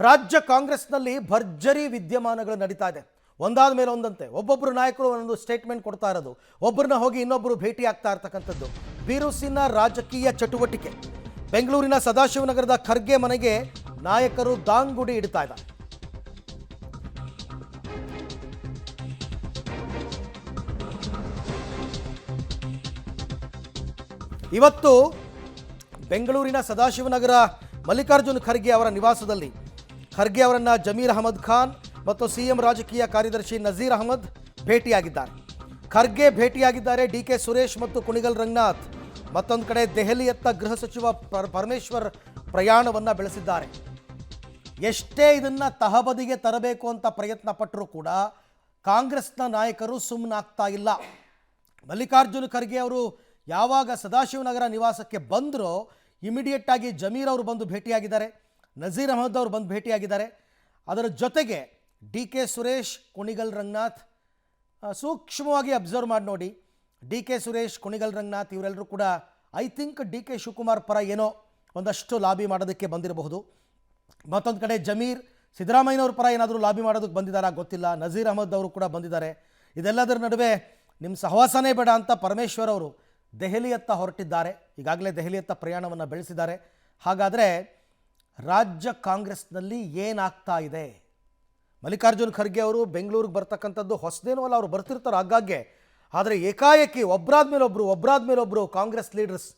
ರಾಜ್ಯ ಕಾಂಗ್ರೆಸ್ನಲ್ಲಿ ಭರ್ಜರಿ ವಿದ್ಯಮಾನಗಳು ನಡೀತಾ ಇದೆ. ಒಂದಾದ ಮೇಲೆ ಒಂದಂತೆ ಒಬ್ಬೊಬ್ಬರು ನಾಯಕರು ಒಂದೊಂದು ಸ್ಟೇಟ್ಮೆಂಟ್ ಕೊಡ್ತಾ ಇರೋದು, ಒಬ್ಬರನ್ನ ಹೋಗಿ ಇನ್ನೊಬ್ಬರು ಭೇಟಿ ಆಗ್ತಾ ಇರ್ತಕ್ಕಂಥದ್ದು ಬಿರುಸಿನ ರಾಜಕೀಯ ಚಟುವಟಿಕೆ. ಬೆಂಗಳೂರಿನ ಸದಾಶಿವನಗರದ ಖರ್ಗೆ ಮನೆಗೆ ನಾಯಕರು ದಾಂಗುಡಿ ಇಡ್ತಾ ಇದ್ದಾರೆ. ಇವತ್ತು ಬೆಂಗಳೂರಿನ ಸದಾಶಿವನಗರ ಮಲ್ಲಿಕಾರ್ಜುನ್ ಖರ್ಗೆ ಅವರ ನಿವಾಸದಲ್ಲಿ ಖರ್ಗೆ ಅವರನ್ನ ಜಮೀರ್ ಅಹಮದ್ ಖಾನ್ ಮತ್ತು ಸಿಎಂ ರಾಜಕೀಯ ಕಾರ್ಯದರ್ಶಿ ನಜೀರ್ ಅಹಮದ್ ಭೇಟಿಯಾಗಿದ್ದಾರೆ. ಖರ್ಗೆ ಭೇಟಿಯಾಗಿದ್ದಾರೆ ಡಿಕೆ ಸುರೇಶ್ ಮತ್ತು ಕುಣಿಗಲ್ ರಂಗನಾಥ್. ಮತ್ತೊಂದು ಕಡೆ ದೆಹಲಿಯತ್ತ ಗೃಹ ಸಚಿವ ಪರಮೇಶ್ವರ್ ಪ್ರಯಾಣವನ್ನು ಬೆಳೆಸಿದ್ದಾರೆ. ಎಷ್ಟೇ ಇದನ್ನು ತಹಬದಿಗೆ ತರಬೇಕು ಅಂತ ಪ್ರಯತ್ನ ಪಟ್ಟರೂ ಕೂಡ ಕಾಂಗ್ರೆಸ್ನ ನಾಯಕರು ಸುಮ್ಮನಾಗ್ತಾ ಇಲ್ಲ. ಮಲ್ಲಿಕಾರ್ಜುನ್ ಖರ್ಗೆ ಅವರು ಯಾವಾಗ ಸದಾಶಿವನಗರ ನಿವಾಸಕ್ಕೆ ಬಂದರೋ ಇಮಿಡಿಯೇಟ್ ಆಗಿ ಜಮೀರ್ ಅವರು ಬಂದು ಭೇಟಿಯಾಗಿದ್ದಾರೆ, ನಜೀರ್ ಅಹಮದ್ ಅವರು ಬಂದು ಭೇಟಿಯಾಗಿದ್ದಾರೆ. ಅದರ ಜೊತೆಗೆ ಡಿ ಕೆ ಸುರೇಶ್, ಕುಣಿಗಲ್ ರಂಗನಾಥ್, ಸೂಕ್ಷ್ಮವಾಗಿ ಅಬ್ಸರ್ವ್ ಮಾಡಿ ನೋಡಿ, ಡಿ ಕೆ ಸುರೇಶ್, ಕುಣಿಗಲ್ ರಂಗನಾಥ್ ಇವರೆಲ್ಲರೂ ಕೂಡ I think D K Shivakumar ಪರ ಏನೋ ಒಂದಷ್ಟು ಲಾಬಿ ಮಾಡೋದಕ್ಕೆ ಬಂದಿರಬಹುದು. ಮತ್ತೊಂದು ಕಡೆ ಜಮೀರ್ ಸಿದ್ದರಾಮಯ್ಯನವ್ರ ಪರ ಏನಾದರೂ ಲಾಬಿ ಮಾಡೋದಕ್ಕೆ ಬಂದಿದ್ದಾರಾ ಗೊತ್ತಿಲ್ಲ. ನಜೀರ್ ಅಹಮದ್ ಅವರು ಕೂಡ ಬಂದಿದ್ದಾರೆ. ಇದೆಲ್ಲದರ ನಡುವೆ ನಿಮ್ಮ ಸಹವಾಸನೇ ಬೇಡ ಅಂತ ಪರಮೇಶ್ವರ್ ಅವರು ದೆಹಲಿಯತ್ತ ಹೊರಟಿದ್ದಾರೆ. ಈಗಾಗಲೇ ದೆಹಲಿಯತ್ತ ಪ್ರಯಾಣವನ್ನು ಬೆಳೆಸಿದ್ದಾರೆ. ಹಾಗಾದರೆ ರಾಜ್ಯ ಕಾಂಗ್ರೆಸ್ನಲ್ಲಿ ಏನಾಗ್ತಾ ಇದೆ? ಮಲ್ಲಿಕಾರ್ಜುನ್ ಖರ್ಗೆ ಅವರು ಬೆಂಗಳೂರಿಗೆ ಬರ್ತಕ್ಕಂಥದ್ದು ಹೊಸದೇನೂ ಅಲ್ಲ, ಅವರು ಬರ್ತಿರ್ತಾರೆ ಆಗಾಗ್ಗೆ. ಆದರೆ ಏಕಾಏಕಿ ಒಬ್ಬರಾದ ಮೇಲೊಬ್ಬರು ಕಾಂಗ್ರೆಸ್ ಲೀಡರ್ಸ್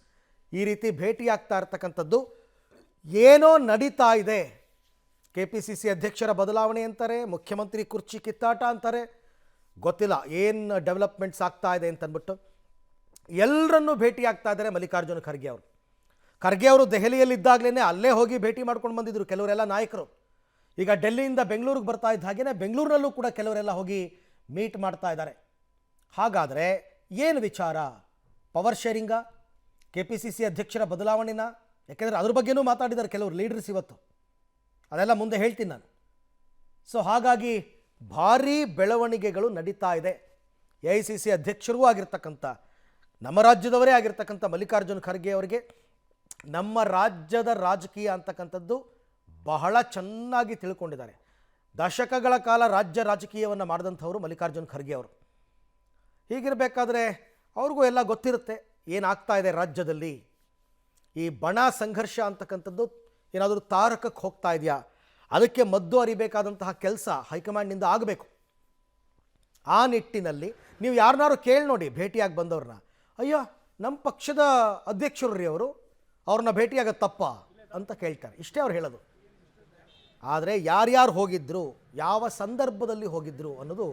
ಈ ರೀತಿ ಭೇಟಿಯಾಗ್ತಾ ಇರ್ತಕ್ಕಂಥದ್ದು ಏನೋ ನಡೀತಾ ಇದೆ. KPCC ಅಧ್ಯಕ್ಷರ ಬದಲಾವಣೆ ಅಂತಾರೆ, ಮುಖ್ಯಮಂತ್ರಿ ಕುರ್ಚಿ ಕಿತ್ತಾಟ ಅಂತಾರೆ, ಗೊತ್ತಿಲ್ಲ ಏನು ಡೆವಲಪ್ಮೆಂಟ್ಸ್ ಆಗ್ತಾ ಇದೆ ಅಂತಂದ್ಬಿಟ್ಟು ಎಲ್ಲರನ್ನೂ ಭೇಟಿ ಆಗ್ತಾ ಇದ್ದಾರೆ ಮಲ್ಲಿಕಾರ್ಜುನ್ ಖರ್ಗೆ ಅವರು. ಖರ್ಗೆ ಅವರು ದೆಹಲಿಯಲ್ಲಿದ್ದಾಗಲೇ ಅಲ್ಲೇ ಹೋಗಿ ಭೇಟಿ ಮಾಡ್ಕೊಂಡು ಬಂದಿದ್ದರು ಕೆಲವರೆಲ್ಲ ನಾಯಕರು. ಈಗ ಡೆಲ್ಲಿಯಿಂದ ಬೆಂಗಳೂರಿಗೆ ಬರ್ತಾ ಇದ್ದ ಹಾಗೆಯೇ ಬೆಂಗಳೂರಿನಲ್ಲೂ ಕೂಡ ಕೆಲವರೆಲ್ಲ ಹೋಗಿ ಮೀಟ್ ಮಾಡ್ತಾ ಇದ್ದಾರೆ. ಹಾಗಾದರೆ ಏನು ವಿಚಾರ? ಪವರ್ ಶೇರಿಂಗಾ, KPCC ಅಧ್ಯಕ್ಷರ ಬದಲಾವಣೆನ? ಯಾಕೆಂದರೆ ಅದ್ರ ಬಗ್ಗೆನೂ ಮಾತಾಡಿದ್ದಾರೆ ಕೆಲವರು ಲೀಡರ್ಸ್ ಇವತ್ತು, ಅದೆಲ್ಲ ಮುಂದೆ ಹೇಳ್ತೀನಿ ನಾನು. ಸೊ ಹಾಗಾಗಿ ಭಾರೀ ಬೆಳವಣಿಗೆಗಳು ನಡೀತಾ ಇದೆ. AICC ಅಧ್ಯಕ್ಷರೂ ಆಗಿರ್ತಕ್ಕಂಥ ನಮ್ಮ ರಾಜ್ಯದವರೇ ಆಗಿರ್ತಕ್ಕಂಥ ಮಲ್ಲಿಕಾರ್ಜುನ್ ಖರ್ಗೆ ಅವರಿಗೆ ನಮ್ಮ ರಾಜ್ಯದ ರಾಜಕೀಯ ಅಂತಕ್ಕಂಥದ್ದು ಬಹಳ ಚೆನ್ನಾಗಿ ತಿಳ್ಕೊಂಡಿದ್ದಾರೆ. ದಶಕಗಳ ಕಾಲ ರಾಜ್ಯ ರಾಜಕೀಯವನ್ನು ಮಾಡಿದಂಥವರು ಮಲ್ಲಿಕಾರ್ಜುನ್ ಖರ್ಗೆ ಅವರು. ಹೀಗಿರಬೇಕಾದ್ರೆ ಅವ್ರಿಗೂ ಎಲ್ಲ ಗೊತ್ತಿರುತ್ತೆ ಏನಾಗ್ತಾ ಇದೆ ರಾಜ್ಯದಲ್ಲಿ. ಈ ಬಣ ಸಂಘರ್ಷ ಅಂತಕ್ಕಂಥದ್ದು ಏನಾದರೂ ತಾರಕಕ್ಕೆ ಹೋಗ್ತಾ ಇದೆಯಾ, ಅದಕ್ಕೆ ಮದ್ದು ಅರಿಬೇಕಾದಂತಹ ಕೆಲಸ ಹೈಕಮಾಂಡ್ನಿಂದ ಆಗಬೇಕು. ಆ ನಿಟ್ಟಿನಲ್ಲಿ ನೀವು ಯಾರನ್ನಾರು ಕೇಳಿ ನೋಡಿ, ಭೇಟಿಯಾಗಿ ಬಂದವ್ರನ್ನ, ಅಯ್ಯೋ ನಮ್ಮ ಪಕ್ಷದ ಅಧ್ಯಕ್ಷರು ರೀ ಅವರು, ಅವ್ರನ್ನ ಭೇಟಿಯಾಗೋದು ತಪ್ಪ ಅಂತ ಕೇಳ್ತಾರೆ. ಇಷ್ಟೇ ಅವ್ರು ಹೇಳೋದು. ಆದರೆ ಯಾರ್ಯಾರು ಹೋಗಿದ್ರು, ಯಾವ ಸಂದರ್ಭದಲ್ಲಿ ಹೋಗಿದ್ರು ಅನ್ನೋದು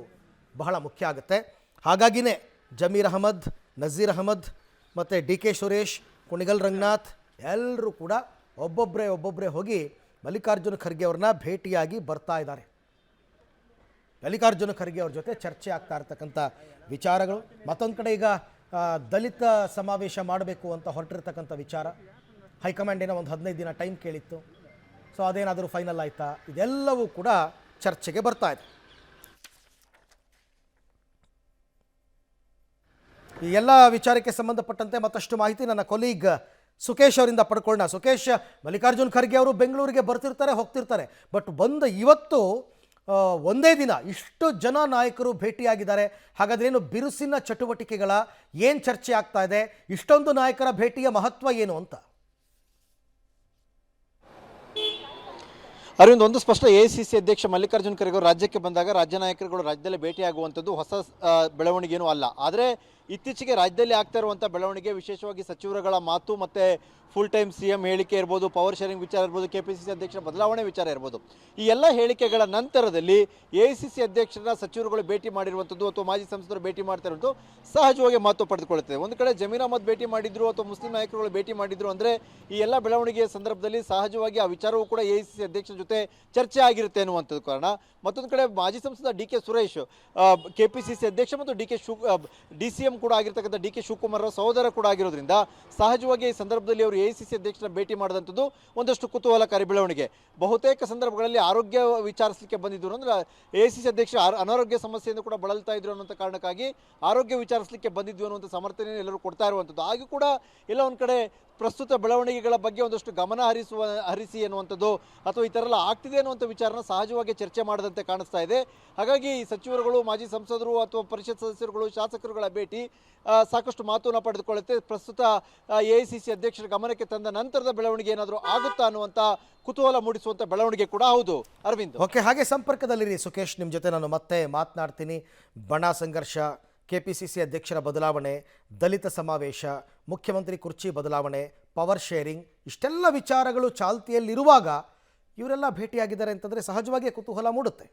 ಬಹಳ ಮುಖ್ಯ ಆಗುತ್ತೆ. ಹಾಗಾಗಿನೇ ಜಮೀರ್ ಅಹಮದ್, ನಜೀರ್ ಅಹಮದ್ ಮತ್ತು DK ಸುರೇಶ್, ಕುಣಿಗಲ್ ರಂಗನಾಥ್ ಎಲ್ಲರೂ ಕೂಡ ಒಬ್ಬೊಬ್ಬರೇ ಹೋಗಿ ಮಲ್ಲಿಕಾರ್ಜುನ ಖರ್ಗೆ ಅವ್ರನ್ನ ಭೇಟಿಯಾಗಿ ಬರ್ತಾ ಇದ್ದಾರೆ. ಮಲ್ಲಿಕಾರ್ಜುನ ಖರ್ಗೆ ಅವ್ರ ಜೊತೆ ಚರ್ಚೆ ಆಗ್ತಾ ಇರ್ತಕ್ಕಂಥ ವಿಚಾರಗಳು. ಮತ್ತೊಂದು ಕಡೆ ಈಗ ದಲಿತ ಸಮಾವೇಶ ಮಾಡಬೇಕು ಅಂತ ಹೊರಟಿರ್ತಕ್ಕಂಥ ವಿಚಾರ ಹೈಕಮಾಂಡ್ ಏನೋ ಒಂದು 15 ದಿನ ಟೈಮ್ ಕೇಳಿತ್ತು. ಸೊ ಅದೇನಾದರೂ ಫೈನಲ್ ಆಯಿತಾ? ಇದೆಲ್ಲವೂ ಕೂಡ ಚರ್ಚೆಗೆ ಬರ್ತಾ ಇದೆ. ಈ ಎಲ್ಲ ವಿಚಾರಕ್ಕೆ ಸಂಬಂಧಪಟ್ಟಂತೆ ಮತ್ತಷ್ಟು ಮಾಹಿತಿ ನನ್ನ ಕೊಲೀಗ್ ಸುಕೇಶ್ ಅವರಿಂದ ಪಡ್ಕೊಳ್ಳೋಣ. ಸುಕೇಶ್, ಮಲ್ಲಿಕಾರ್ಜುನ್ ಖರ್ಗೆ ಅವರು ಬೆಂಗಳೂರಿಗೆ ಬರ್ತಿರ್ತಾರೆ, ಹೋಗ್ತಿರ್ತಾರೆ, ಬಟ್ ಬಂದ ಇವತ್ತು ಒಂದೇ ದಿನ ಇಷ್ಟು ಜನ ನಾಯಕರು ಭೇಟಿಯಾಗಿದ್ದಾರೆ. ಹಾಗಾದ್ರೆ ಏನು ಬಿರುಸಿನ ಚಟುವಟಿಕೆಗಳ ಏನು ಚರ್ಚೆ ಆಗ್ತಾ ಇದೆ? ಇಷ್ಟೊಂದು ನಾಯಕರ ಭೇಟಿಯ ಮಹತ್ವ ಏನು ಅಂತ? ಅರವಿಂದ್, ಒಂದು ಸ್ಪಷ್ಟ, AICC ಅಧ್ಯಕ್ಷ ಮಲ್ಲಿಕಾರ್ಜುನ್ ಖರ್ಗೆ ಅವರು ರಾಜ್ಯಕ್ಕೆ ಬಂದಾಗ ರಾಜ್ಯ ನಾಯಕರುಗಳು ರಾಜ್ಯದಲ್ಲೇ ಭೇಟಿಯಾಗುವಂಥದ್ದು ಹೊಸ ಬೆಳವಣಿಗೆನೂ ಅಲ್ಲ. ಆದರೆ ಇತ್ತೀಚೆಗೆ ರಾಜ್ಯದಲ್ಲಿ ಆಗ್ತಾ ಇರುವಂಥ ಬೆಳವಣಿಗೆ, ವಿಶೇಷವಾಗಿ ಸಚಿವರುಗಳ ಮಾತು ಮತ್ತು ಫುಲ್ ಟೈಮ್ CM ಹೇಳಿಕೆ ಇರ್ಬೋದು, ಪವರ್ ಶೇರಿಂಗ್ ವಿಚಾರ ಇರ್ಬೋದು, KPCC ಅಧ್ಯಕ್ಷರ ಬದಲಾವಣೆ ವಿಚಾರ ಇರ್ಬೋದು, ಈ ಎಲ್ಲ ಹೇಳಿಕೆಗಳ ನಂತರದಲ್ಲಿ AICC ಅಧ್ಯಕ್ಷರ ಸಚಿವರುಗಳು ಭೇಟಿ ಮಾಡಿರುವಂಥದ್ದು ಅಥವಾ ಮಾಜಿ ಸಂಸದರು ಭೇಟಿ ಮಾಡ್ತಾ ಇರೋದು ಸಹಜವಾಗಿ ಮಹತ್ವ ಪಡೆದುಕೊಳ್ಳುತ್ತದೆ. ಒಂದು ಕಡೆ ಜಮೀರ್ ಅಹಮದ್ ಭೇಟಿ ಮಾಡಿದ್ರು ಅಥವಾ ಮುಸ್ಲಿಂ ನಾಯಕರುಗಳು ಭೇಟಿ ಮಾಡಿದ್ರು ಅಂದರೆ ಈ ಎಲ್ಲ ಬೆಳವಣಿಗೆಯ ಸಂದರ್ಭದಲ್ಲಿ ಸಹಜವಾಗಿ ಆ ವಿಚಾರವೂ ಕೂಡ AICC ಅಧ್ಯಕ್ಷರ ಜೊತೆ ಚರ್ಚೆ ಆಗಿರುತ್ತೆ ಅನ್ನುವಂಥದ್ದು ಕಾರಣ. ಮತ್ತೊಂದು ಕಡೆ ಮಾಜಿ ಸಂಸದ DK ಸುರೇಶ್, KPCC ಅಧ್ಯಕ್ಷ ಮತ್ತು DCM ಕೂಡ ಆಗಿರ್ತಕ್ಕಂಥ DK ಶಿವಕುಮಾರ್ ಸಹೋದರ ಕೂಡ ಆಗಿರೋದ್ರಿಂದ ಸಹಜವಾಗಿ ಈ ಸಂದರ್ಭದಲ್ಲಿ ಅವರು AICC ಅಧ್ಯಕ್ಷರ ಭೇಟಿ ಮಾಡಿದಂಥದ್ದು ಒಂದಷ್ಟು ಕುತೂಹಲಕಾರಿ ಬೆಳವಣಿಗೆ. ಬಹುತೇಕ ಸಂದರ್ಭಗಳಲ್ಲಿ ಆರೋಗ್ಯ ವಿಚಾರಿಸಲಿಕ್ಕೆ ಬಂದಿದ್ರು, ಅಂದರೆ AICC ಅಧ್ಯಕ್ಷ ಅನಾರೋಗ್ಯ ಸಮಸ್ಯೆಯಿಂದ ಕೂಡ ಬಳಲ್ತಾ ಇದ್ರು ಅನ್ನೋಂಥ ಕಾರಣಕ್ಕಾಗಿ ಆರೋಗ್ಯ ವಿಚಾರಿಸಲಿಕ್ಕೆ ಬಂದಿದ್ವಿ ಅನ್ನುವಂಥ ಸಮರ್ಥನೆ ಎಲ್ಲರೂ ಕೊಡ್ತಾ ಇರುವಂಥದ್ದು. ಹಾಗೂ ಕೂಡ ಎಲ್ಲ ಒಂದು ಕಡೆ ಪ್ರಸ್ತುತ ಬೆಳವಣಿಗೆಗಳ ಬಗ್ಗೆ ಒಂದಷ್ಟು ಗಮನ ಹರಿಸಿ ಅನ್ನುವಂಥದ್ದು ಅಥವಾ ಈ ಥರ ಎಲ್ಲ ಆಗ್ತಿದೆ ಅನ್ನುವಂಥ ವಿಚಾರನ ಸಹಜವಾಗಿ ಚರ್ಚೆ ಮಾಡದಂತೆ ಕಾಣಿಸ್ತಾ ಇದೆ. ಹಾಗಾಗಿ ಈ ಸಚಿವರುಗಳು, ಮಾಜಿ ಸಂಸದರು ಅಥವಾ ಪರಿಷತ್ ಸದಸ್ಯರುಗಳು, ಶಾಸಕರುಗಳ ಭೇಟಿ ಸಾಕಷ್ಟು ಮಹತ್ವವನ್ನು ಪಡೆದುಕೊಳ್ಳುತ್ತೆ. ಪ್ರಸ್ತುತ AICC ಅಧ್ಯಕ್ಷರ ಗಮನಕ್ಕೆ ತಂದ ನಂತರದ ಬೆಳವಣಿಗೆ ಏನಾದರೂ ಆಗುತ್ತಾ ಅನ್ನುವಂಥ ಕುತೂಹಲ ಮೂಡಿಸುವಂಥ ಬೆಳವಣಿಗೆ ಕೂಡ ಹೌದು. ಅರವಿಂದ್, ಓಕೆ, ಹಾಗೆ ಸಂಪರ್ಕದಲ್ಲಿರಿ ಸುಖೇಶ್. ನಿಮ್ಮ ಜೊತೆ ನಾನು ಮತ್ತೆ ಮಾತನಾಡ್ತೀನಿ. ಬಣ ಸಂಘರ್ಷ, KPCC ಅಧ್ಯಕ್ಷರ ಬದಲಾವಣೆ, ದಲಿತ ಸಮಾವೇಶ, ಮುಖ್ಯಮಂತ್ರಿ ಕುರ್ಚಿ ಬದಲಾವಣೆ, ಪವರ್ ಶೇರಿಂಗ್, ಇಷ್ಟೆಲ್ಲ ವಿಚಾರಗಳು ಚಾಲ್ತಿಯಲ್ಲಿರುವಾಗ ಇವರೆಲ್ಲ ಭೇಟಿಯಾಗಿದ್ದಾರೆ ಅಂತಂದರೆ ಸಹಜವಾಗಿ ಕುತೂಹಲ ಮೂಡುತ್ತೆ.